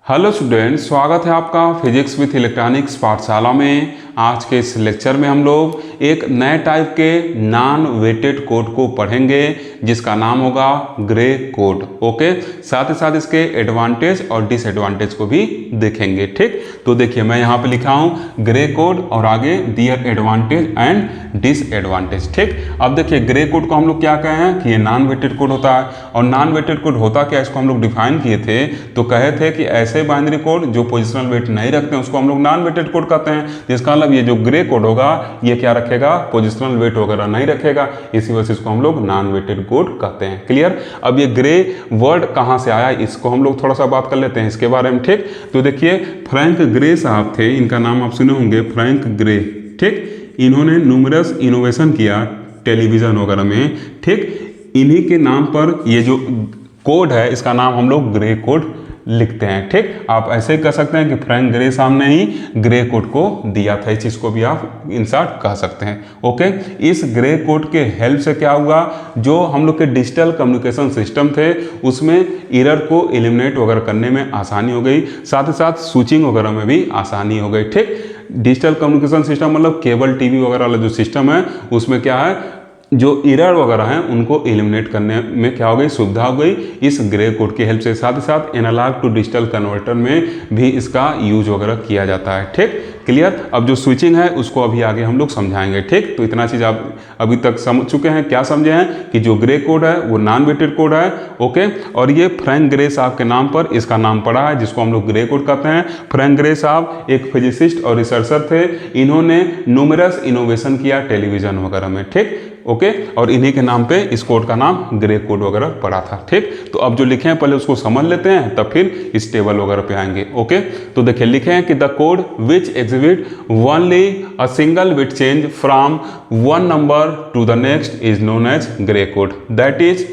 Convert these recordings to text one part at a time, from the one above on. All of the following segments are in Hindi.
हेलो स्टूडेंट, स्वागत है आपका फिजिक्स विथ इलेक्ट्रॉनिक्स पाठशाला में। आज के इस लेक्चर में हम लोग एक नए टाइप के नॉन वेटेड कोड को पढ़ेंगे जिसका नाम होगा ग्रे कोड। ओके, साथ ही साथ इसके एडवांटेज और डिसएडवांटेज को भी देखेंगे। ठीक, तो देखिए मैं यहाँ पे लिखा हूँ ग्रे कोड और आगे दियर एडवांटेज एंड डिसएडवांटेज। ठीक, अब देखिए ग्रे कोड को हम लोग क्या कहे हैं कि ये नॉन वेटेड कोड होता है। और नॉन वेटेड कोड होता क्या, इसको हम लोग डिफाइन किए थे तो कहे थे कि ऐसे बाइनरी कोड जो पोजिशनल वेट नहीं रखते हैं उसको हम लोग नॉन वेटेड कोड कहते हैं। जिसका मतलब ये जो ग्रे कोड होगा ये क्या रखेगा, पोजिशनल वेट वगैरह नहीं रखेगा, इसी वजह से इसको हम लोग नॉन वेटेड कोड कहते हैं। क्लियर। अब ये ग्रे वर्ड कहाँ से आया इसको हम लोग थोड़ा सा बात कर लेते हैं इसके बारे में। ठीक, तो देखिए फ्रैंक ग्रे साहब थे, इनका नाम आप सुने होंगे, फ्रैंक ग्रे। ठीक, इन्होंने न्यूमरस इनोवेशन किया टेलीविज़न वगैरह में। ठीक, इन्हीं के नाम पर ये जो कोड है इसका नाम हम लोग ग्रे कोड लिखते हैं। ठीक, आप ऐसे कह सकते हैं कि फ्रैंक ग्रे साहब ने ही ग्रे कोड को दिया था, इस चीज़ को भी आप इंसर्ट कह सकते हैं। ओके, इस ग्रे कोड के हेल्प से क्या हुआ, जो हम लोग के डिजिटल कम्युनिकेशन सिस्टम थे उसमें एरर को एलिमिनेट वगैरह करने में आसानी हो गई, साथ ही साथ स्विचिंग वगैरह में भी आसानी हो गई। ठीक, डिजिटल कम्युनिकेशन सिस्टम मतलब केबल टीवी वगैरह वाला जो सिस्टम है उसमें क्या है, जो एरर वगैरह हैं उनको एलिमिनेट करने में क्या हो गई, सुविधा हो गई इस ग्रे कोड की हेल्प से। साथ ही साथ एनालॉग टू डिजिटल कन्वर्टर में भी इसका यूज वगैरह किया जाता है। ठीक, क्लियर। अब जो स्विचिंग है उसको अभी आगे हम लोग समझाएंगे। ठीक, तो इतना चीज़ आप अभी तक समझ चुके हैं। क्या समझे हैं कि जो ग्रे कोड है वो नॉन वेटेड कोड है। ओके, और ये फ्रैंक ग्रे साहब के नाम पर इसका नाम पड़ा है जिसको हम लोग ग्रे कोड कहते हैं। फ्रैंक ग्रे साहब एक फिजिसिस्ट और रिसर्चर थे, इन्होंने न्यूमरस इनोवेशन किया टेलीविज़न वगैरह में। ठीक, ओके, और इन्हीं के नाम पे इस कोड का नाम ग्रे कोड वगैरह पड़ा था। ठीक, तो अब जो लिखे हैं पहले उसको समझ लेते हैं तब फिर इस टेबल वगैरह पे आएंगे। ओके, तो देखिए लिखे हैं कि the code which exhibit only a single bit change from one number to the next is known as Gray code. That is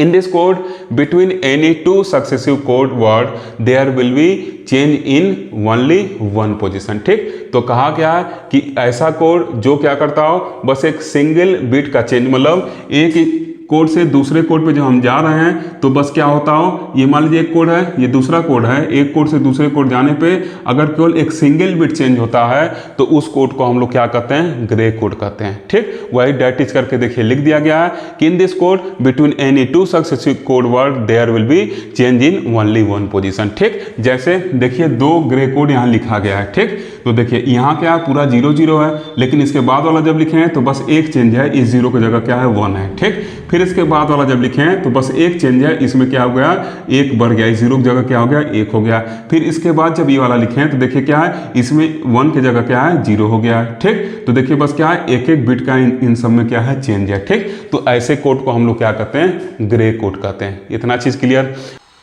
in this code between any two successive code word there will be change in only one position। ठीक, तो कहा क्या है कि ऐसा कोड जो क्या करता हो, बस एक सिंगल बिट का चेंज, मतलब एक कोड से दूसरे कोड पे जब हम जा रहे हैं तो बस क्या होता हो, ये मान लीजिए एक कोड है, ये दूसरा कोड है, एक कोड से दूसरे कोड जाने पे अगर केवल एक सिंगल बिट चेंज होता है तो उस कोड को हम लोग क्या कहते हैं, ग्रे कोड कहते हैं। ठीक, वही डेट इज करके देखिए लिख दिया गया है कि in this code between any two successive code word there will be change in only one position. ठीक, जैसे देखिए दो ग्रे कोड यहाँ लिखा गया है। ठीक, तो देखिए यहाँ क्या है, पूरा 0 0 है, लेकिन इसके बाद वाला जब लिखे हैं तो बस एक चेंज है, इस 0 की जगह क्या है 1 है। ठीक, फिर इसके बाद वाला जब लिखे हैं तो बस एक चेंज है, इसमें क्या हो गया, एक बढ़ गया, इस 0 की जगह क्या हो गया, 1 हो गया। फिर इसके बाद जब ये वाला लिखे हैं तो देखिए क्या है, इसमें 1 की जगह क्या है 0 हो गया है। ठीक, तो देखिए बस क्या है, एक एक बिट का इन सब में क्या है चेंज है। ठीक, तो ऐसे कोड को हम लोग क्या कहते हैं, ग्रे कोड कहते हैं। इतना चीज क्लियर।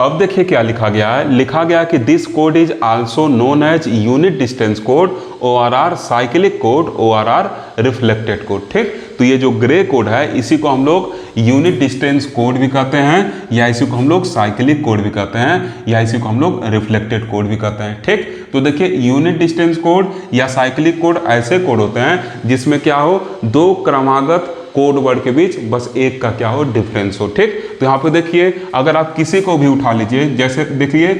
अब देखिए क्या लिखा गया है, लिखा गया कि this code is also known as unit distance code, ORR cyclic code, ORR reflected code. ठीक, तो ये जो ग्रे कोड है इसी को हम लोग यूनिट डिस्टेंस कोड भी कहते हैं, या इसी को हम लोग साइक्लिक कोड भी कहते हैं, या इसी को हम लोग रिफ्लेक्टेड कोड भी कहते हैं। ठीक, तो देखिए यूनिट डिस्टेंस कोड या साइक्लिक कोड ऐसे कोड होते हैं जिसमें क्या हो, दो क्रमागत कोड वर्ड के बीच बस एक का क्या हो, डिफरेंस हो। ठीक, तो यहाँ पे देखिए अगर आप किसी को भी उठा लीजिए, जैसे देखिए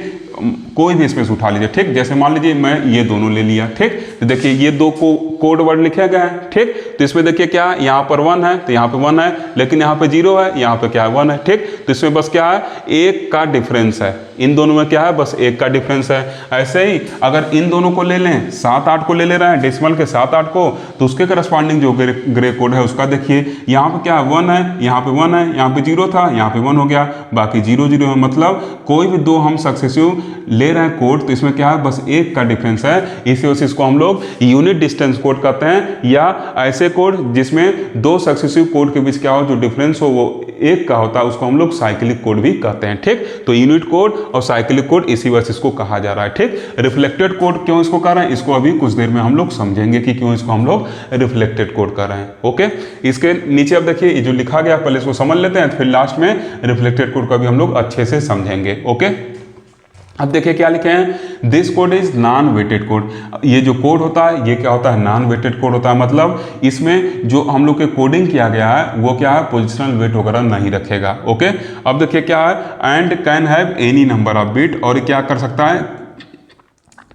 कोई भी स्पेस उठा लीजिए। ठीक, जैसे मान लीजिए मैं ये दोनों ले लिया। ठीक, तो देखिए ये दो कोड वर्ड लिखे गए हैं। ठीक, तो इसमें देखिए क्या है, यहाँ पर 1 है तो यहाँ पे 1 है, लेकिन यहाँ पे 0 है, यहाँ पे क्या है 1 है। ठीक, तो इसमें बस क्या है, एक का डिफरेंस है, इन दोनों में क्या है, बस एक का डिफरेंस है। ऐसे ही अगर इन दोनों को ले लें, 7 8 को ले रहे हैं, डेसिमल के 7 8 को, तो उसके करस्पॉन्डिंग जो ग्रे कोड है उसका देखिए यहाँ पे क्या है 1 है, यहाँ पे 1 है, यहाँ पे 0 था, यहाँ पे 1 हो गया, बाकी 0 0 है। मतलब कोई भी दो हम सक्सेसिव ले रहे हैं कोड तो इसमें क्या है, बस एक का डिफरेंस है, इसी वजह से इसको हम लोग यूनिट डिस्टेंस कोड कहते हैं। या ऐसे कोड जिसमें दो सक्सेसिव कोड के बीच क्या हो, जो डिफरेंस हो वो एक का होता है, उसको हम लोग साइक्लिक कोड भी कहते हैं। ठीक, तो यूनिट कोड और साइक्लिक कोड इसी वजह से इसको कहा जा रहा है। ठीक, रिफ्लेक्टेड कोड क्यों इसको कह रहे हैं, इसको अभी कुछ देर में हम लोग समझेंगे कि क्यों इसको हम लोग रिफ्लेक्टेड कोड कर रहे हैं। ओके, इसके नीचे अब देखिए ये जो लिखा गया पहले इसको समझ लेते हैं, फिर लास्ट में रिफ्लेक्टेड कोड का भी हम लोग अच्छे से समझेंगे। ओके, अब देखिए क्या लिखे हैं, this code is non weighted code. ये जो कोड होता है ये क्या होता है, नॉन वेटेड कोड होता है, मतलब इसमें जो हम लोग के कोडिंग किया गया है वो क्या है, पोजिशनल वेट वगैरह नहीं रखेगा। ओके, अब देखिए क्या है, and can have any number of bit, और क्या कर सकता है,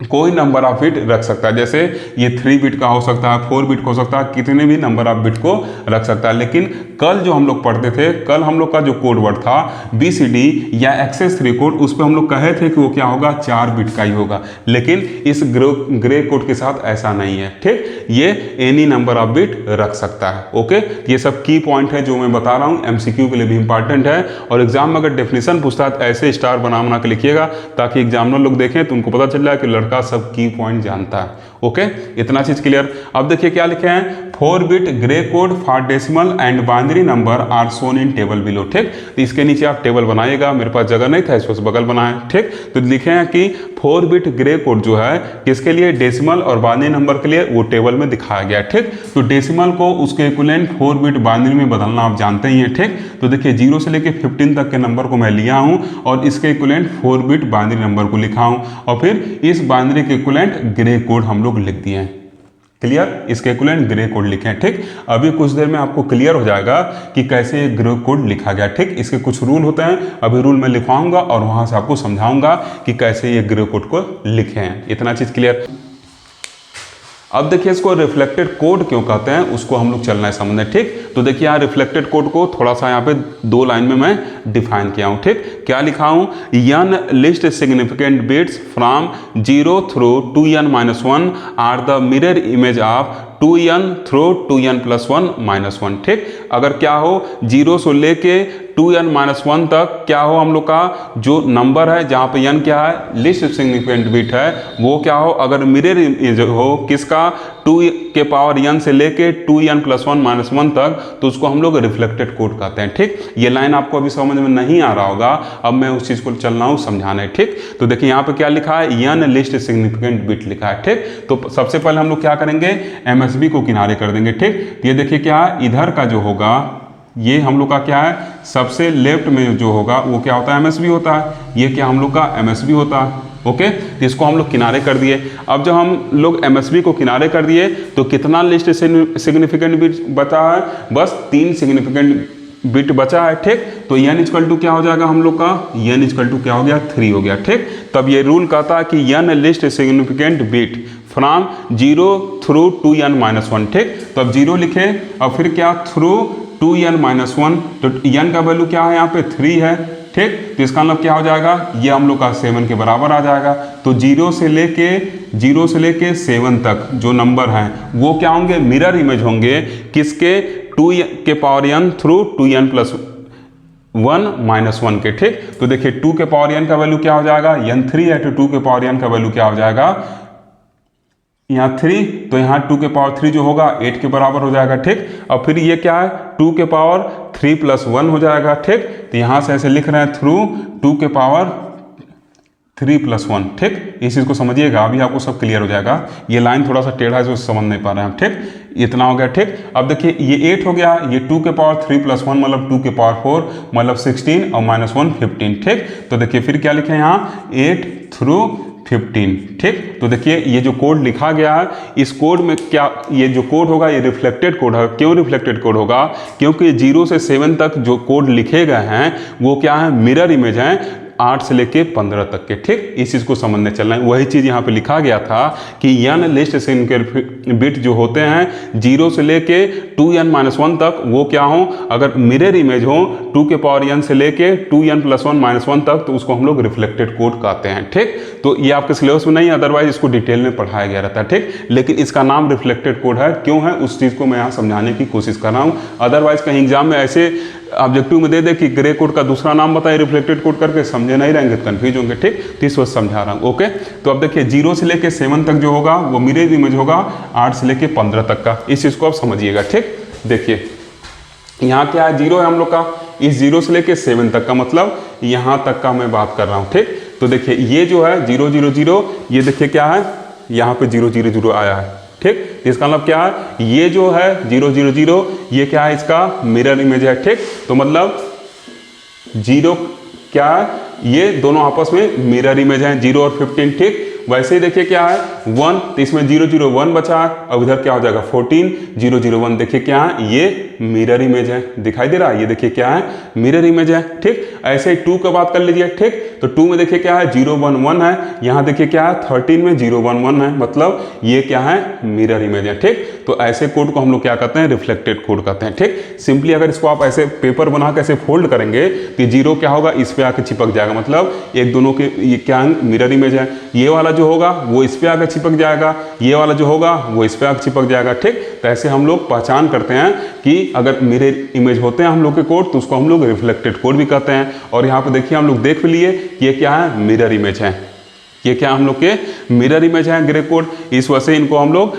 कोई नंबर ऑफ बिट रख सकता है, जैसे ये 3 बिट का हो सकता है, 4 बिट का हो सकता है, कितने भी नंबर ऑफ बिट को रख सकता है। लेकिन कल जो हम लोग पढ़ते थे, कल हम लोग का जो कोड वर्ड था BCD या एक्सेस 3 कोड, उस पर हम लोग कहे थे कि वो क्या होगा, 4 बिट का ही होगा। लेकिन इस ग्रे कोड के साथ ऐसा नहीं है, ठीक, ये एनी नंबर ऑफ बिट रख सकता है। ओके, ये सब की पॉइंट है जो मैं बता रहा हूँ, MCQ के लिए भी इंपॉर्टेंट है, और एग्जाम में अगर डेफिनेशन पूछता है तो ऐसे स्टार बना के लिखिएगा ताकि एग्जामिनर लोग देखें तो उनको पता चल जाए कि का सब की पॉइंट जानता है। ओके, इतना चीज क्लियर। अब देखिए क्या लिखे हैं, 4 bit Gray code for decimal and binary number are shown in table below, ठीक, तो इसके नीचे आप टेबल बनाइएगा, मेरे पास जगह नहीं था इस वजह से बगल बनाए, ठीक, तो लिखे हैं कि 4 बिट ग्रे कोड जो है किसके लिए, डेसिमल और बाइनरी नंबर के लिए, वो टेबल में दिखाया गया, ठीक, तो डेसिमल को उसके इक्विवेलेंट 4 बिट बाइनरी में बदलना आप जानते ही हैं, ठीक, तो देखिए 0 से लेके 15 तक के नंबर को मैं लिया हूं और इसके इक्विवेलेंट 4 बिट बाइनरी नंबर को लिखा हूं, और फिर इस बाइनरी के इक्विवेलेंट ग्रे कोड हम लोग लिख दिए हैं। क्लियर, इसके इक्विवेलेंट ग्रे कोड लिखे हैं, ठीक, अभी कुछ देर में आपको क्लियर हो जाएगा कि कैसे ये ग्रे कोड लिखा गया, ठीक, इसके कुछ रूल होते हैं, अभी रूल मैं लिखवाऊंगा और वहां से आपको समझाऊंगा कि कैसे ये ग्रे कोड को लिखे हैं। इतना चीज क्लियर। अब देखिए इसको रिफ्लेक्टेड कोड क्यों कहते हैं, उसको हम लोग चलना है समझने, ठीक, तो देखिए यहाँ रिफ्लेक्टेड कोड को थोड़ा सा यहाँ पे 2 लाइन में मैं डिफाइन किया हूँ, ठीक, क्या लिखा हूँ, n least significant bits from 0 through 2n-1 are the mirror image of 2n through 2n+1-1, ठीक, अगर क्या हो 0 से लेके 2n-1 तक क्या हो, हम लोग का जो नंबर है जहाँ पे n क्या है, लिस्ट सिग्निफिकेंट बिट है, वो क्या हो, अगर मिरर इमेज हो किसका, 2 के पावर n से लेके 2n+1-1 तक, तो उसको हम लोग रिफ्लेक्टेड कोड कहते हैं, ठीक, ये लाइन आपको अभी समझ में नहीं आ रहा होगा, अब मैं उस चीज़ को चल रहा हूँ समझाने, ठीक, तो देखिए यहाँ पे क्या लिखा है, n लिस्ट सिग्निफिकेंट बिट लिखा है, ठीक, तो सबसे पहले हम लोग क्या करेंगे, MSB को किनारे कर देंगे, ठीक, ये देखिए क्या है, इधर का जो होगा ये हम लोग का क्या है, सबसे लेफ्ट में जो होगा वो क्या होता है, MSB होता है, ये क्या हम लोग का MSB होता है। ओके, तो इसको हम लोग किनारे कर दिए। अब जब हम लोग MSB को किनारे कर दिए तो कितना लिस्ट सिग्निफिकेंट बिट बचा है, बस 3 सिग्निफिकेंट बिट बचा है, ठीक, तो n इक्वल टू क्या हो जाएगा हम लोग का, n इक्वल टू क्या हो गया, 3 हो गया, ठीक, तब ये रूल कहता है कि n least significant bit from 0 through 2n-1, ठीक, तो अब 0 लिखे और फिर क्या, थ्रू 2n-1, तो n का वैल्यू क्या है यहाँ पे 3 है, ठीक, तो इसका मतलब क्या हो जाएगा, ये हम लोग का 7 के बराबर आ जाएगा। तो 0 से लेके 7 तक जो नंबर हैं वो क्या होंगे, मिरर इमेज होंगे किसके, 2 के पावर n थ्रू 2n+1-1 के, ठीक, तो देखिए 2 के पावर n का वैल्यू क्या हो जाएगा, n 3 है, तो 2 के पावर n का वैल्यू क्या हो जाएगा, यहाँ 3, तो यहाँ 2 के पावर 3 जो होगा 8 के बराबर हो जाएगा, ठीक, और फिर ये क्या है, 2 के पावर 3+1 हो जाएगा, ठीक, तो यहाँ से ऐसे लिख रहे हैं थ्रू 2 के पावर 3+1, ठीक, इस चीज़ को समझिएगा, अभी आपको सब क्लियर हो जाएगा। ये लाइन थोड़ा सा टेढ़ा है जो समझ नहीं पा रहे हैं, ठीक, इतना हो गया, ठीक। अब देखिए ये 8 हो गया, ये 2 के पावर 3+1 मतलब 2 के पावर 4 मतलब 16 और -1 15, ठीक। तो देखिए फिर क्या लिखे यहाँ 8 थ्रू 15, ठीक। तो देखिए ये जो कोड लिखा गया है, इस कोड में क्या, ये जो कोड होगा ये रिफ्लेक्टेड कोड है। क्यों रिफ्लेक्टेड कोड होगा? क्योंकि 0 से 7 तक जो कोड लिखे गए हैं वो क्या है, मिरर इमेज हैं 8 से लेके 15 तक के, ठीक। इस चीज़ को समझने चलना है। वही चीज़ यहाँ पे लिखा गया था कि n लिस्ट सिग्निफिकेंट बिट जो होते हैं 0 से लेके 2n-1 तक वो क्या हो, अगर मिरर इमेज हो 2 के पावर n से लेके 2n+1-1 तक, तो उसको हम लोग रिफ्लेक्टेड कोड कहते हैं, ठीक। तो ये आपके सिलेबस में नहीं है, अदरवाइज इसको डिटेल में पढ़ाया गया रहता है, ठीक। लेकिन इसका नाम रिफ्लेक्टेड कोड है, क्यों है उस चीज़ को मैं यहाँ समझाने की कोशिश कर रहा हूँ। अदरवाइज कहीं एग्जाम में ऐसे ऑब्जेक्टिव में दे दे कि ग्रे कोड का दूसरा नाम बताए रिफ्लेक्टेड कोड करके, समझे नहीं रहेंगे तो कंफ्यूज होंगे, ठीक। तो इस वक्त समझा रहा हूँ, ओके। तो अब देखिए 0 से लेके 7 तक जो होगा वो मिरर इमेज होगा 8 से लेके 15 तक का। इस चीज़ को आप समझिएगा, ठीक। देखिए यहाँ क्या है, 0 है हम लोग का, इस 0 से लेके 7 तक का मतलब यहाँ तक का मैं बात कर रहा हूँ, ठीक। तो देखिए ये जो है 0 0 0, ये देखिए क्या है, यहाँ पे 0 0 0 आया है, ठीक। इसका मतलब क्या है, ये जो है 0 0 0 ये क्या है, इसका मिरर इमेज है, ठीक। तो मतलब 0 क्या है, ये दोनों आपस में मिरर इमेज हैं, 0 और 15, ठीक। वैसे ही देखिए क्या है 1, तो इसमें 0 0 1 बचा है, अब इधर क्या हो जाएगा 14 0 0 1, देखिए क्या है ये मिरर इमेज है, दिखाई दे रहा है, ये देखिए क्या है मिरर इमेज है, ठीक। ऐसे ही 2 का बात कर लीजिए, ठीक। तो 2 में देखिए क्या है 0 1 1 है, यहाँ देखिए क्या है 13 में 0 1 1 है, मतलब ये क्या है मिरर इमेज है, ठीक। तो ऐसे कोड को हम लोग क्या कहते हैं, रिफ्लेक्टेड कोड कहते हैं, ठीक। सिंपली अगर इसको आप ऐसे पेपर बना के ऐसे फोल्ड करेंगे तो 0 क्या होगा इस पे आके चिपक जाएगा, मतलब एक दोनों के ये क्या मिरर इमेज है। ये वाला जो होगा वो इस पे आके चिपक जाएगा, ये वाला जो होगा वो इस पे आके चिपक जाएगा, ठीक। तो ऐसे हम लोग पहचान करते हैं कि अगर मिरर इमेज होते हैं हम लोग के कोड तो उसको हम लोग रिफ्लेक्टेड कोड भी कहते हैं। और यहाँ पे देखिए हम लोग देख लिए कि ये क्या है मिरर इमेज है, ये क्या हम लोग के मिरर इमेज है ग्रे कोड, इस वजह से इनको हम लोग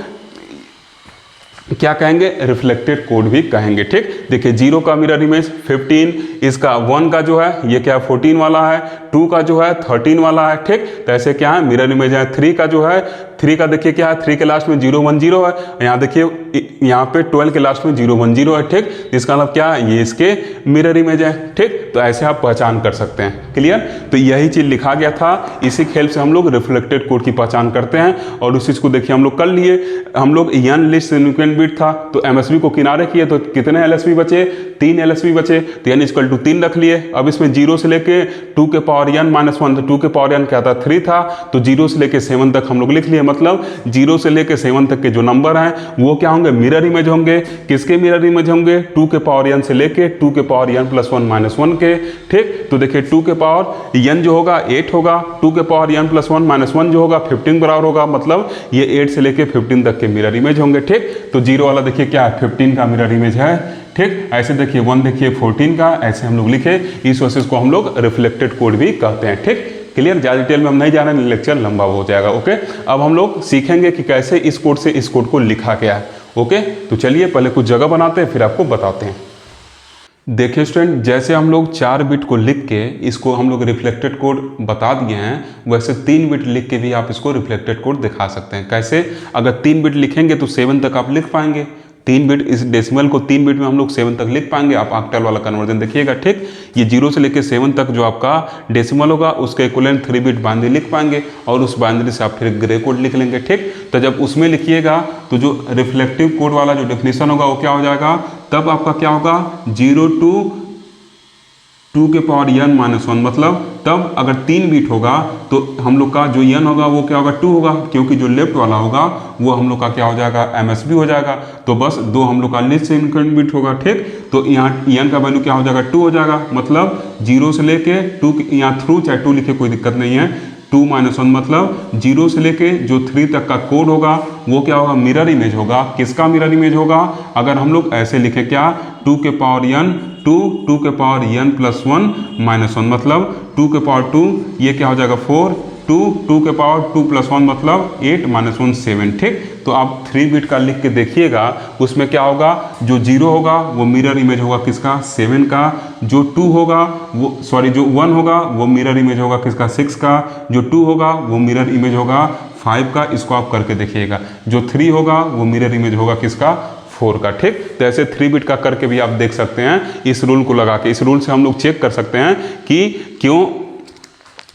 क्या कहेंगे, रिफ्लेक्टेड कोड भी कहेंगे, ठीक। देखिए 0 का मिरर इमेज 15, इसका 1 का जो है ये क्या 14 वाला है, 2 का जो है 13 वाला है, ठीक। तो ऐसे क्या है मिरर इमेज है। 3 का जो है 3 का देखिए क्या है 3 के लास्ट में 0 1 0 है, यहाँ देखिए यहाँ पे 12 के लास्ट में 0 1 0 है, ठीक। इसका मतलब क्या है ये इसके मिरर इमेज है, ठीक। तो ऐसे आप पहचान कर सकते हैं, क्लियर। तो यही चीज लिखा गया था, इसी खेल से हम लोग रिफ्लेक्टेड कोड की पहचान करते हैं। और उस चीज को देखिए हम लोग कर लिए, हम लोग n लिस्ट सिग्निफिकेंट बिट था तो MSB को किनारे किए तो कितने LSB बचे, 3 LSB बचे, तो n इक्वल टू 3 रख लिए। अब इसमें 0 से लेके 2 के पावर n माइनस 1, तो 2 के पावर n क्या था 3 था, तो 0 से लेके 7 तक हम लोग लिख लिए, मतलब 0 से लेके 7 तक के जो नंबर हैं वो क्या होंगे मिरर इमेज होंगे। किसके मिरर इमेज होंगे, 2 के पावर n से लेके 2 के पावर n प्लस 1 माइनस 1 के, ठीक। तो देखिए 2 के पावर n जो होगा 8 होगा, 2 के पावर n प्लस 1 माइनस 1 जो होगा 15 बराबर होगा, मतलब ये 8 से लेके 15 तक के मिरर इमेज होंगे, ठीक। तो 0 वाला देखिए क्या है 15 का मिरर इमेज है, ठीक। ऐसे देखिए 1 देखिए 14 का, ऐसे हम लोग लिखे, इस वजह से इसको हम लोग रिफ्लेक्टेड कोड भी कहते हैं, ठीक। क्लियर, ज़्यादा डिटेल में हम नहीं जा रहे हैं, लेक्चर लंबा हो जाएगा, ओके। अब हम लोग सीखेंगे कि कैसे इस कोड से इस कोड को लिखा गया है, ओके। तो चलिए पहले कुछ जगह बनाते हैं फिर आपको बताते हैं। देखिए स्टूडेंट, जैसे हम लोग 4 बिट को लिख के इसको हम लोग रिफ्लेक्टेड कोड बता दिए हैं, वैसे 3 बिट लिख के भी आप इसको रिफ्लेक्टेड कोड दिखा सकते हैं। कैसे, अगर 3 बिट लिखेंगे तो 7 तक आप लिख पाएंगे, 3 बिट इस डेसिमल को 3 बिट में हम लोग 7 तक लिख पाएंगे। आप ऑक्टल वाला कन्वर्जन देखिएगा, ठीक। ये 0 से लेकर 7 तक जो आपका डेसिमल होगा उसके इक्विवेलेंट 3 बिट बाइनरी लिख पाएंगे, और उस बाइनरी से आप फिर ग्रे कोड लिख लेंगे, ठीक। तो जब उसमें लिखिएगा तो जो रिफ्लेक्टिव कोड वाला जो डेफिनेशन होगा वो क्या हो जाएगा, तब आपका क्या होगा 0 to 2 के पावर n माइनस 1, मतलब तब अगर 3 बिट होगा तो हम लोग का जो n होगा वो क्या होगा 2 होगा, क्योंकि जो लेफ्ट वाला होगा वो हम लोग का क्या हो जाएगा MSB हो जाएगा, तो बस 2 हम लोग का लिस्ट सिग्निफिकेंट बिट होगा, ठीक। तो यहाँ n का वैल्यू क्या हो जाएगा 2 हो जाएगा, मतलब 0 से लेके 2, यहाँ थ्रू चाहे 2 लिखे कोई दिक्कत नहीं है, 2 माइनस 1 मतलब 0 से लेके जो 3 तक का कोड होगा वो क्या होगा मिरर इमेज होगा। किसका मिरर इमेज होगा, अगर हम लोग ऐसे लिखे क्या 2 के पावर n 2 के पावर n प्लस 1 माइनस 1, मतलब 2 के पावर 2 ये क्या हो जाएगा 4, 2 के पावर 2 प्लस 1 मतलब 8 माइनस 1 7, ठीक। तो आप 3 बिट का लिख के देखिएगा, उसमें क्या होगा जो 0 होगा वो मिरर इमेज होगा किसका 7 का, जो 2 होगा वो जो 1 होगा वो मिरर इमेज होगा किसका 6 का, जो 2 होगा वो मिरर इमेज होगा 5 का। इसको आप करके देखिएगा, जो 3 होगा वो मिरर इमेज होगा किसका 4 का, ठीक। तो ऐसे 3 बिट का करके भी आप देख सकते हैं, इस रूल को लगा के, इस रूल से हम लोग चेक कर सकते हैं कि क्यों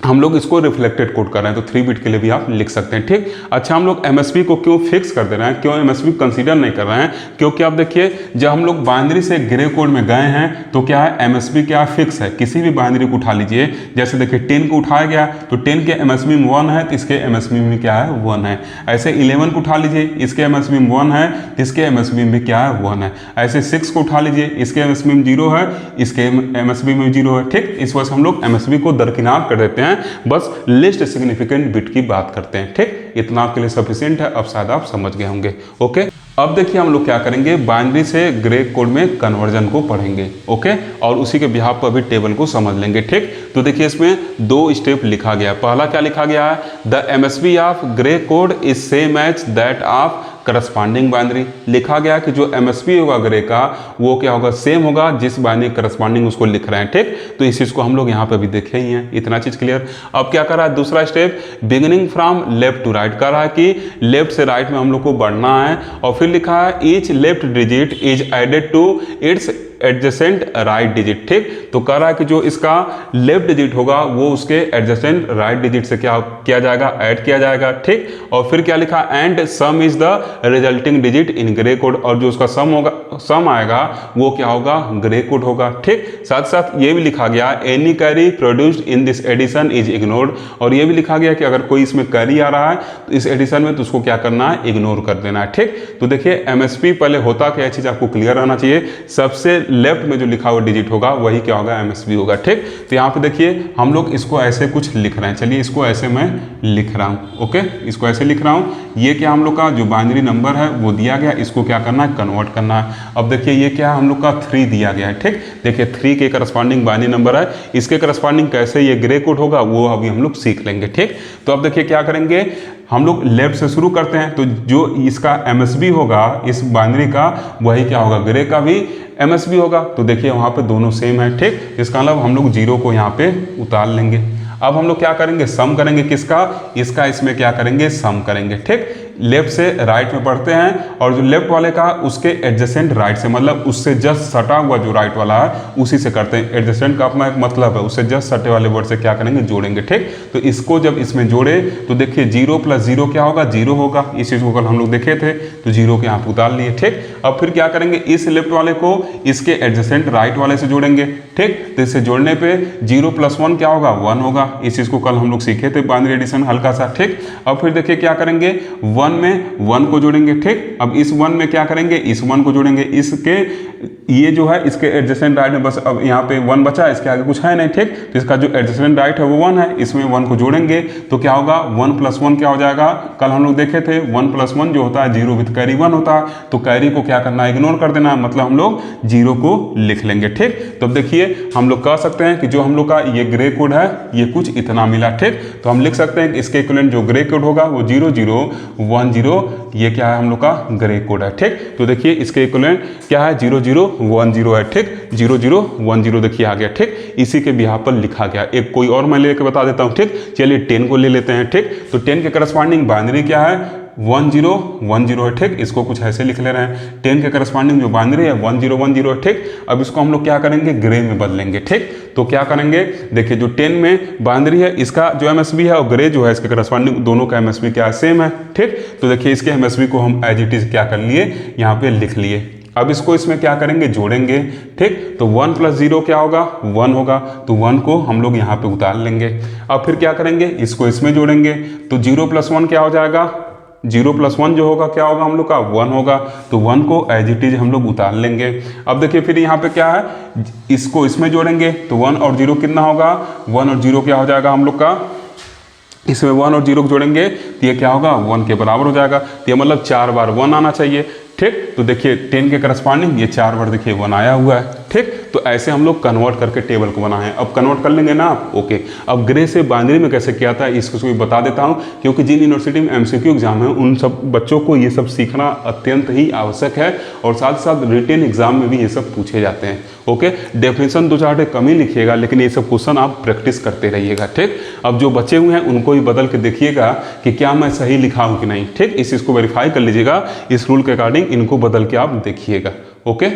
हम लोग इसको रिफ्लेक्टेड कोड कर रहे हैं, तो 3 बिट के लिए भी आप लिख सकते हैं, ठीक। अच्छा, हम लोग MSB को क्यों फिक्स कर दे रहे हैं, क्यों MSB कंसीडर नहीं कर रहे हैं, क्योंकि आप देखिए जब हम लोग बाइनरी से ग्रे कोड में गए हैं तो क्या है MSB क्या फिक्स है। किसी भी बाइनरी को उठा लीजिए, जैसे देखिए 10 को उठाया गया तो 10 के MSB में 1 है तो इसके MSB में क्या है 1 है। ऐसे 11 को उठा लीजिए, इसके MSB में 1 है, इसके MSB में क्या है 1 है। ऐसे 6 को उठा लीजिए, इसके MSB में 0 है, इसके MSB में 0 है, ठीक। इस वजह से हम लोग MSB को दरकिनार कर देते हैं, बस लिस्ट सिग्निफिकेंट बिट की बात करते हैं, ठीक। इतना आपके लिए सफिशिएंट है, अब शायद आप समझ गए होंगे, ओके। अब देखिए हम लोग क्या करेंगे, बाइनरी से ग्रे कोड में कन्वर्जन को पढ़ेंगे, ओके, और उसी के बिहाफ पर भी टेबल को समझ लेंगे, ठीक। तो देखिए इसमें 2 स्टेप लिखा गया। पहला क्या लिखा गया है, the MSB of Gray code is same as that of corresponding binary. लिखा गया कि जो MSB होगा ग्रे का वो क्या होगा सेम होगा जिस बाइनरी करस्पॉन्डिंग उसको लिख रहे हैं, ठीक। तो इस चीज को हम लोग यहाँ पे भी देखे ही हैं, इतना चीज क्लियर। अब क्या कर रहा है दूसरा step, beginning from left to right कर रहा है कि लेफ्ट से राइट में हम लोग को बढ़ना है, और फिर लिखा है each left digit is added to its adjacent right digit. ठीक, तो कह रहा है कि जो इसका लेफ्ट डिजिट होगा वो उसके एडजेसेंट राइट डिजिट से क्या किया जाएगा, ऐड किया जाएगा। ठीक, और फिर क्या लिखा, and sum is the resulting digit in grey code, और जो उसका सम होगा, सम आएगा वो क्या होगा, ग्रे कोड होगा। ठीक, साथ साथ ये भी लिखा गया any carry produced in this addition is ignored, और ये भी लिखा गया कि अगर कोई इसमें कैरी आ रहा है तो इस एडिशन में तो उसको क्या करना है, इग्नोर कर देना है। ठीक, तो देखिए एमएसपी पहले होता क्या, चीज आपको क्लियर रहना चाहिए। सबसे लेफ्ट में जो लिखा हुआ डिजिट होगा वही क्या होगा, एमएसबी होगा। ठीक, तो यहाँ पे देखिए हम लोग इसको ऐसे कुछ लिख रहे हैं, चलिए इसको ऐसे मैं लिख रहा हूँ। ओके, इसको ऐसे लिख रहा हूँ। ये क्या हम लोग का जो बाइनरी नंबर है वो दिया गया, इसको क्या करना है, कन्वर्ट करना है। अब देखिए ये क्या है, हम लोग का 3 दिया गया है। ठीक, देखिए 3 के करस्पॉन्डिंग बाइनरी नंबर है, इसके करस्पॉन्डिंग कैसे ये ग्रे कोड होगा वो अभी हम लोग सीख लेंगे। ठीक, तो अब देखिए क्या करेंगे, हम लोग लेफ्ट से शुरू करते हैं, तो जो इसका एमएसबी होगा इस बाइनरी का वही क्या होगा, ग्रे का भी एमएसबी होगा। तो देखिए वहाँ पे दोनों सेम है। ठीक, इसका मतलब हम लोग 0 को यहाँ पे उतार लेंगे। अब हम लोग क्या करेंगे, सम करेंगे किसका, इसका, इसमें क्या करेंगे, सम करेंगे। ठीक, लेफ्ट से राइट में पढ़ते हैं, और जो लेफ्ट वाले का उसके एडजेसेंट राइट से, मतलब उससे जस्ट सटा हुआ जो राइट वाला है उसी से करते हैं। एडजेसेंट का अपना एक मतलब है, उससे जस्ट सटे वाले वर्ड से क्या करेंगे, जोड़ेंगे। ठीक, तो इसको जब इसमें जोड़े तो देखिए 0 + 0 क्या होगा, 0 होगा। इस चीज को कल हम लोग देखे थे, तो 0 के यहाँ पे उतार लिए। ठीक, अब फिर क्या करेंगे, इस लेफ्ट वाले को इसके एडजेसेंट राइट वाले से जोड़ेंगे। ठीक, तो इससे जोड़ने पे 0 + 1 क्या होगा, 1 होगा। इस चीज को कल हम लोग सीखे थे बाइनरी एडिशन हल्का सा। ठीक, अब फिर देखिए क्या करेंगे, 1 में 1 को जोड़ेंगे। ठीक, अब इस 1 में क्या करेंगे, इस 1 को जोड़ेंगे। इसके ये जो है इसके एडजेसेंट राइट में बस अब यहाँ पे 1 बचा, इसके आगे कुछ है नहीं। ठीक, तो इसका जो एडजेसेंट राइट है वो 1 है, इसमें 1 को जोड़ेंगे तो क्या होगा, 1 + 1 क्या हो जाएगा, कल हम लोग देखे थे 1 + 1 जो होता है 0 विद कैरी 1 होता है। तो कैरी को क्या करना है, इग्नोर कर देना है, मतलब हम लोग 0 को लिख लेंगे। ठीक, तो अब देखिए हम लोग कह सकते हैं कि जो हम लोग का ये ग्रे कोड है ये कुछ इतना मिला। ठीक, तो हम लिख सकते हैं कि इसके इक्विवेलेंट जो ग्रे कोड होगा वो 0 0 1 0, ये क्या है हम लोग का ग्रे कोड है। ठीक, तो देखिए इसके इक्विवेलेंट क्या है, 0 0 1 0 है। ठीक, 0 0 1 0 देखिए आ गया। ठीक, इसी के बिहार पर लिखा गया। एक कोई और मैं लेके बता देता हूँ। ठीक, चलिए 10 को ले लेते हैं। ठीक, तो 10 के करस्पॉन्डिंग बाइनरी क्या है, 1 0 1 0 है। ठीक, इसको कुछ ऐसे लिख ले रहे हैं। 10 के करस्पॉन्डिंग जो बाइनरी है 1 0 1 0 है। ठीक, अब इसको हम लोग क्या करेंगे, ग्रे में बदलेंगे। ठीक, तो क्या करेंगे, देखिए जो 10 में बाइनरी है इसका जो एमएसबी है और ग्रे जो है इसके करस्पॉन्डिंग दोनों का एमएसबी क्या है, सेम है। ठीक, तो देखिए इसके एमएसबी को हम एज इट इज क्या कर लिए, यहाँ पे लिख लिए। अब इसको इसमें क्या करेंगे, जोड़ेंगे। ठीक, तो 1 + 0 क्या होगा, 1 होगा, तो 1 को हम लोग यहाँ पे उतार लेंगे। अब फिर क्या करेंगे, इसको इसमें जोड़ेंगे, तो 0 + 1 क्या हो जाएगा, 0 + 1 जो होगा क्या होगा हम लोग का, 1 होगा, तो 1 को एज इट इज हम लोग उतार लेंगे। अब देखिए फिर यहाँ पे क्या है, इसको इसमें जोड़ेंगे, तो 1 और 0 कितना होगा, 1 और 0 क्या हो जाएगा हम लोग का, इसमें 1 और 0 को जोड़ेंगे तो ये क्या होगा, 1 के बराबर हो जाएगा। तो ये मतलब 4 बार 1 आना चाहिए। ठीक, तो देखिए 10 के करस्पॉन्डिंग ये 4 बार देखिए 1 आया हुआ है। ठीक, तो ऐसे हम लोग कन्वर्ट करके टेबल को बनाए हैं। अब कन्वर्ट कर लेंगे ना आप। ओके, अब ग्रे से बाइनरी में कैसे किया था इसको भी बता देता हूं, क्योंकि जिन यूनिवर्सिटी में एमसीक्यू एग्जाम है उन सब बच्चों को ये सब सीखना अत्यंत ही आवश्यक है, और साथ साथ रिटेन एग्जाम में भी ये सब पूछे जाते हैं। ओके, डेफिनेशन 2-4 कम ही लिखिएगा, लेकिन ये सब क्वेश्चन आप प्रैक्टिस करते रहिएगा। ठीक, अब जो बचे हुए हैं उनको ही बदल के देखिएगा कि क्या मैं सही लिखा हूँ कि नहीं। ठीक, इस चीज़ को वेरीफाई कर लीजिएगा, इस रूल के अकॉर्डिंग इनको बदल के आप देखिएगा। ओके,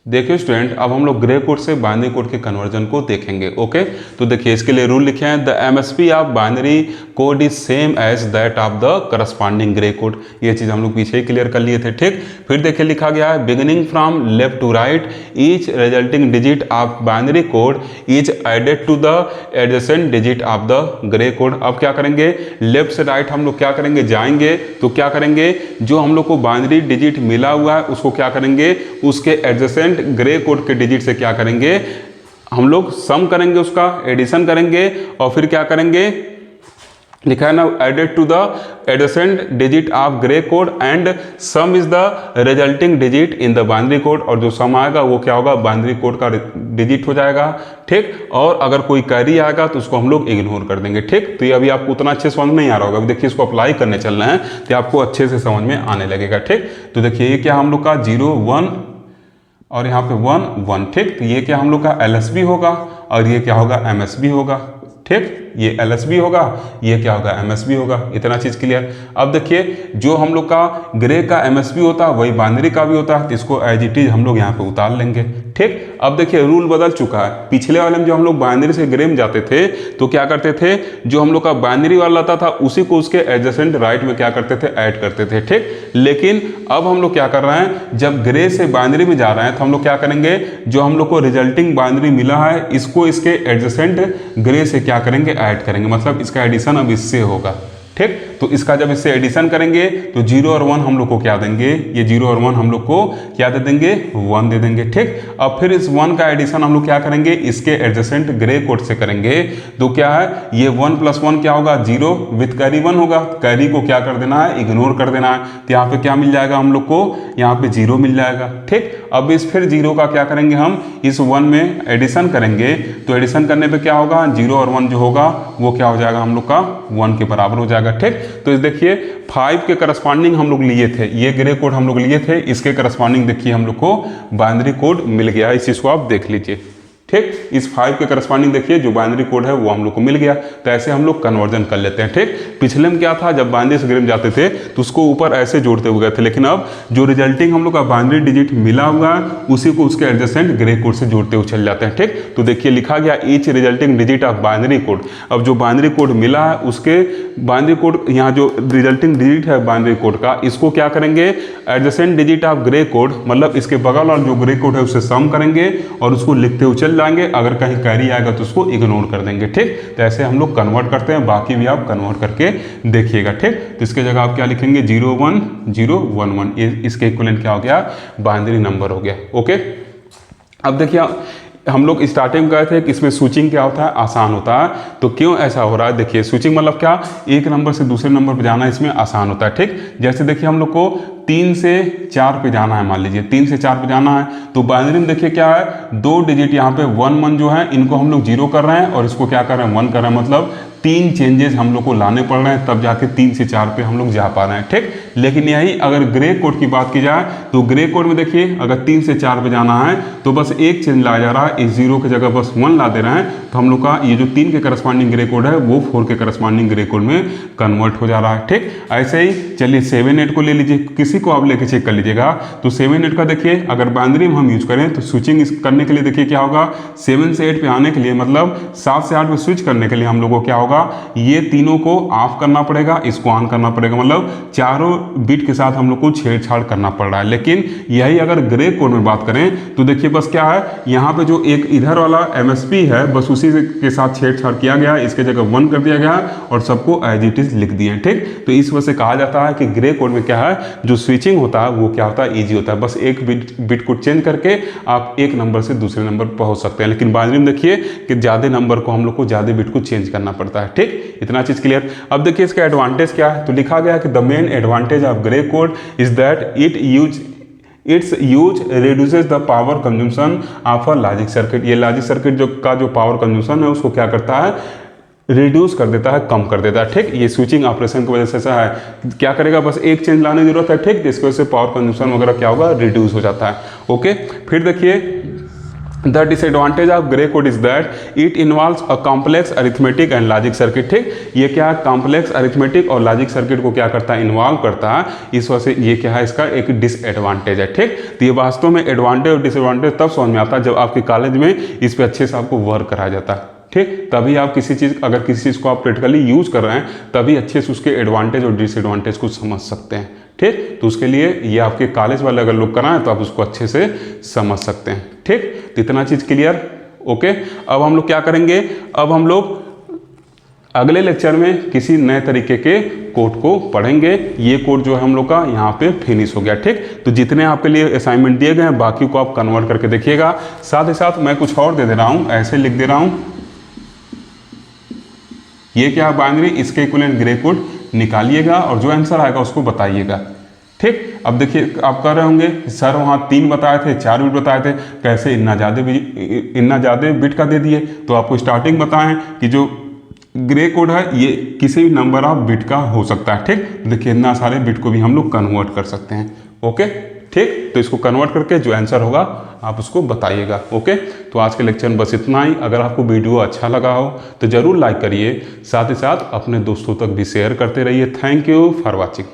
देखिए स्टूडेंट, अब हम लोग ग्रे कोड से बाइनरी कोड के कन्वर्जन को देखेंगे। ओके, तो देखिए इसके लिए रूल लिखे हैं, the MSB of binary code is same as that of the corresponding Gray code. ये चीज़ हम लोग पीछे ही क्लियर कर लिए थे। ठीक, फिर देखिए लिखा गया है, beginning from left to right each resulting digit of binary code is added to the adjacent digit of the Gray code. अब क्या करेंगे, लेफ्ट से राइट हम लोग क्या करेंगे, जाएंगे तो क्या करेंगे, जो हम लोग को बाइनरी डिजिट मिला हुआ है उसको क्या करेंगे, उसके एडजेसेंट ग्रे कोड के डिजिट से क्या करेंगे, हम लोग सम करेंगे, उसका एडिशन करेंगे, और फिर क्या करेंगे, लिखा है ना, added to the adjacent digit of Gray code and sum is the resulting digit in the binary code, और जो सम आएगा वो क्या होगा, बाइनरी कोड का डिजिट हो जाएगा। ठीक, और अगर कोई कैरी आएगा तो उसको हम लोग इग्नोर कर देंगे। ठीक, तो ये अभी आपको उतना अच्छे समझ नहीं आ रहा होगा, अभी देखिए इसको अप्लाई करने चलना है तो आपको अच्छे से समझ में आने लगेगा। ठीक, तो देखिए ये क्या हम लोग का 0 1 और यहाँ पे 1 1। ठीक, तो ये क्या हम लोग का एलएसबी होगा और ये क्या होगा, एमएसबी होगा। ठीक, ये LSB होगा, ये क्या होगा MSB होगा। इतना चीज़ क्लियर। अब देखिए जो हम लोग का ग्रे का MSB होता है वही बाइनरी का भी होता है, तो इसको एज इट इज हम लोग यहाँ पे उतार लेंगे। ठीक, अब देखिए रूल बदल चुका है। पिछले वाले में जो हम लोग बाइनरी से ग्रे में जाते थे तो क्या करते थे, जो हम लोग का बाइनरी वाला आता था उसी को उसके एडजेसेंट राइट में क्या करते थे, ऐड करते थे। ठीक, लेकिन अब हम लोग क्या कर रहे हैं, जब ग्रे से बाइनरी में जा रहे हैं तो हम लोग क्या करेंगे, जो हम लोग को रिजल्टिंग बाइनरी मिला है इसको इसके एडजेसेंट ग्रे से क्या करेंगे, ऐड करेंगे। मतलब इसका एडिशन अब इससे होगा। ठीक, तो इसका जब इससे एडिशन करेंगे तो 0 और 1 हम लोग को क्या देंगे, ये 0 और 1 हम लोग को क्या दे देंगे, 1 दे देंगे। ठीक, अब फिर इस 1 का एडिशन हम लोग क्या करेंगे, इसके एडजेसेंट ग्रे कोड से करेंगे। तो क्या है, ये 1 + 1 क्या होगा, 0 विथ कैरी 1 होगा। कैरी को क्या कर देना है, इग्नोर कर देना है। तो यहाँ पे क्या मिल जाएगा हम लोग को, यहाँ पे 0 मिल जाएगा। ठीक, अब इस फिर 0 का क्या करेंगे, हम इस 1 में एडिशन करेंगे। तो एडिशन करने पे क्या होगा, 0 और 1 जो होगा वो क्या हो जाएगा, हम लोग का 1 के बराबर हो जाएगा। ठीक, तो देखिए 5 के करस्पॉन्डिंग हम लोग लिए थे, ये ग्रे कोड हम लोग लिए थे, इसके करस्पॉन्डिंग देखिए हम लोग को बाइनरी कोड मिल गया। इस चीज को आप देख लीजिए। ठीक, इस 5 के करस्पॉन्डिंग देखिए जो बाइनरी कोड है वो हम लोग को मिल गया। तो ऐसे हम लोग कन्वर्जन कर लेते हैं। ठीक, पिछले में क्या था, जब बाइनरी से ग्रे में जाते थे तो उसको ऊपर ऐसे जोड़ते हुए गए थे, लेकिन अब जो रिजल्टिंग हम लोग का बाइनरी डिजिट मिला हुआ है उसी को उसके एडजेसेंट ग्रे कोड से जोड़ते हुए चल जाते हैं। ठीक, तो देखिए लिखा गया each resulting digit of binary code. अब जो बाइनरी कोड मिला है उसके बाइनरी कोड, यहाँ जो रिजल्टिंग डिजिट है बाइनरी कोड का, इसको क्या करेंगे, adjacent digit of Gray code, मतलब इसके बगल वाला जो ग्रे कोड है उससे सम करेंगे और उसको लिखते हुए चल जाएंगे। अगर कहीं कैरी आएगा तो उसको इग्नोर कर देंगे। ठीक, तो ऐसे हम लोग कन्वर्ट करते हैं, बाकी भी आप कन्वर्ट करके देखिएगा। ठीक, तो इसके जगह आप क्या लिखेंगे, 0 1 0 1 1, इसके इक्विवेलेंट क्या हो गया, बाइनरी नंबर हो गया। ओके, अब देखिए हम लोग स्टार्टिंग में गए थे कि इसमें स्विचिंग क्या होता है, आसान होता है। तो क्यों ऐसा हो रहा है, देखिए स्विचिंग मतलब क्या, एक नंबर से दूसरे नंबर पर जाना इसमें आसान होता है। ठीक, जैसे देखिए हम लोग को 3 से 4 पे जाना है, मान लीजिए 3 से 4 पे जाना है, तो बाइनरी में देखिए क्या है, 2 डिजिट यहाँ पे 1 1 जो है इनको हम लोग 0 कर रहे हैं और इसको क्या कर रहे हैं, 1 कर रहे हैं। मतलब 3 चेंजेस हम लोग को लाने पड़ रहे हैं, तब जाके 3 से 4 पे हम लोग जा पा रहे हैं। ठीक, लेकिन यही अगर ग्रे कोड की बात की जाए तो ग्रे कोड में देखिए अगर 3 से 4 पे जाना है तो बस एक चेंज लाया जा रहा है, इस 0 की जगह बस 1 ला दे रहे हैं। तो हम लोग का ये जो 3 के करस्पॉन्डिंग ग्रे कोड है वो 4 के करस्पॉन्डिंग ग्रे कोड में कन्वर्ट हो जा रहा है। ठीक, ऐसे ही चलिए 7 8 को ले लीजिए, किसी को आप लेके चेक कर लीजिएगा। तो 7 8 का देखिए अगर बाइनरी में हम यूज करें तो स्विचिंग करने के लिए देखिए क्या होगा, 7 से 8 पे आने के लिए, मतलब 7 से 8 पे स्विच करने के लिए हम लोग को क्या होगा, ये तीनों को ऑफ करना पड़ेगा, इसको ऑन करना पड़ेगा। मतलब चारों बिट के साथ हम लोग को छेड़छाड़ करना पड़ रहा है। लेकिन यही अगर ग्रे कोड में बात करें तो देखिए बस क्या है, यहाँ पे जो एक इधर वाला MSB है बस उसी के साथ छेड़छाड़ किया गया, इसके जगह 1 कर दिया गया और सबको एज इट इज लिख दिए। ठीक, तो इस वजह से कहा जाता है कि ग्रे कोड में क्या है, जो स्विचिंग होता है वो क्या होता है, ईजी होता है। बस एक बिट को चेंज करके आप एक नंबर से दूसरे नंबर पर पहुंच सकते हैं। लेकिन बाइनरी में देखिए कि ज़्यादा नंबर को हम लोग को ज़्यादा बिट को चेंज करना पड़ता है। ठीक, इतना चीज क्लियर। अब देखिए इसका एडवांटेज क्या है, तो लिखा गया है कि the main advantage of Gray code is that it's use reduces the power consumption of a logic circuit. ये लॉजिक सर्किट जो पावर कंज्यूमशन है उसको क्या करता है, रिड्यूस कर देता है, कम कर देता है। ठीक, ये स्विचिंग ऑपरेशन की वजह से ऐसा है, क्या करेगा, बस एक चेंज लाने की जरूरत है। ठीक, जिसकी वजह से पावर कंज्यूमशन वगैरह क्या होगा, रिड्यूस हो जाता है। ओके, फिर देखिए The disadvantage of gray code is that it involves a complex arithmetic and logic circuit। ठीक, ये क्या है, कॉम्प्लेक्स अरिथमेटिक और लॉजिक सर्किट को क्या करता है, इन्वॉल्व करता है। इस वजह से ये क्या है, इसका एक डिसएडवांटेज है। ठीक, तो ये वास्तव में एडवांटेज और डिसएडवांटेज तब समझ में आता है जब आपके कॉलेज में इस पर अच्छे से आपको वर्क कराया जाता है। ठीक, तभी आप किसी चीज़, अगर किसी चीज़ को आप प्रैक्टिकली यूज कर रहे हैं तभी अच्छे से उसके एडवांटेज और डिसएडवांटेज को समझ सकते हैं। ठीक, तो उसके लिए ये आपके कॉलेज वाले अगर लोग कराएं तो आप उसको अच्छे से समझ सकते हैं। ठीक, तो इतना चीज़ क्लियर। ओके, अब हम लोग क्या करेंगे, अब हम लोग अगले लेक्चर में किसी नए तरीके के कोड को पढ़ेंगे। ये कोड जो है हम लोग का यहाँ पे फिनिश हो गया। ठीक, तो जितने आपके लिए असाइनमेंट दिए गए हैं बाकी को आप कन्वर्ट करके देखिएगा। साथ ही साथ मैं कुछ और दे रहा हूँ, ऐसे लिख दे रहा हूँ, ये क्या है बाइनरी, इसके इक्विवेलेंट ग्रे कोड निकालिएगा और जो आंसर आएगा उसको बताइएगा। ठीक, अब देखिए आप कह रहे होंगे सर वहाँ 3 बताए थे, 4 बिट बताए थे, कैसे इतना ज़्यादा बिट का दे दिए। तो आपको स्टार्टिंग बताएं कि जो ग्रे कोड है ये किसी भी नंबर ऑफ बिट का हो सकता है। ठीक, देखिए इतना सारे बिट को भी हम लोग कन्वर्ट कर सकते हैं। ओके, ठीक, तो इसको कन्वर्ट करके जो आंसर होगा आप उसको बताइएगा। ओके, तो आज के लेक्चर में बस इतना ही। अगर आपको वीडियो अच्छा लगा हो तो ज़रूर लाइक करिए, साथ ही साथ अपने दोस्तों तक भी शेयर करते रहिए। Thank you for watching.